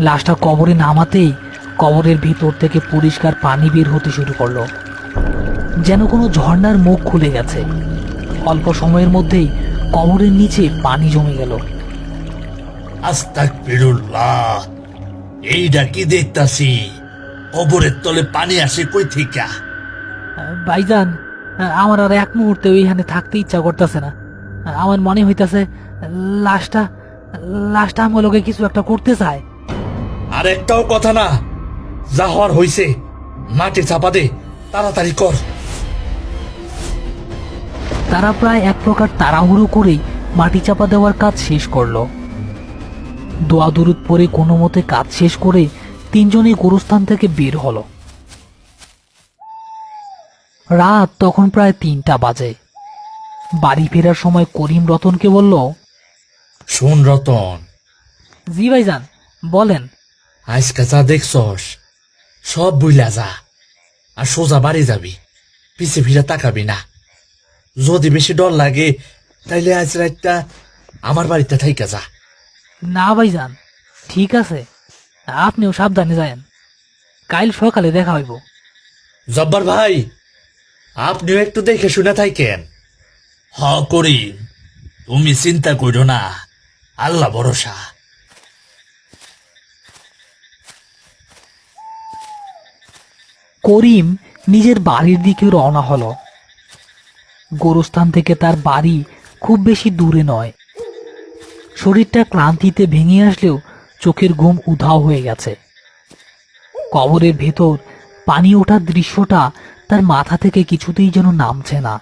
লাশটা কবরে নামাতেই কবরের ভিতর থেকে পরিষ্কার পানি বের হতে শুরু করলো, যেন কোনো ঝর্ণার মুখ খুলে গেছে। অল্প সময়ের মধ্যেই কবরের নিচে পানি জমে গেল। আস্তাগফিরুল্লাহ, এইটা কি দেখতাছি? কবরের তলে পানি আসে কই থেকে? ভাইজান, আমার আর এক মুহূর্তে ওইখানে থাকতে ইচ্ছা করতেছে না। আমার মনে হইতাছে লাশটা লাশটা আমার লোকে কিছু একটা করতে চায়। আর একটাও কথা না, যা হওয়ার হইছে, মাটি চাপা দে, তাড়াতাড়ি কর। তারা প্রায় এক প্রকার তাড়াহুড়ো করেই মাটি চাপা দেওয়ার কাজ শেষ করলো। দোয়া দুরুদ পরে কোনো মতে কাজ শেষ করে তিনজনই গোরস্থান থেকে বের হলো। রাত তখন প্রায় 3টা বাজে। বাড়ি ফেরার সময় করিম রতনকে বলল, শোন রতন, জি ভাইজান, বলেন। আজকে যা দেখছস সব বুইলা যা, আর সোজা বাড়ি যাবি, পিছে ফিরে তাকাবি না। যদি বেশি ডর লাগে তাইলে আজ রাতটা আমার বাড়িতে থাইকা যা। না ভাইজান, ঠিক আছে, আপনিও সাবধানে যায়েন, কাল সকালে দেখা হইব। জব্বার ভাই, আপনিও একটু দেখে শুনে থাকেন। হ করিম, তুমি চিন্তা করো না, আল্লাহ ভরসা। করিম নিজের বাড়ির দিকে রওনা হলো। গোরস্থান থেকে তার বাড়ি খুব বেশি দূরে নয়। শরীরটা ক্লান্তিতে ভেঙে আসলেও চোখের ঘুম উধাও হয়ে গেছে। কবরের ভেতর পানি ওঠার দৃশ্যটা তার মাথা থেকে কিছুতেই যেন নামছে না।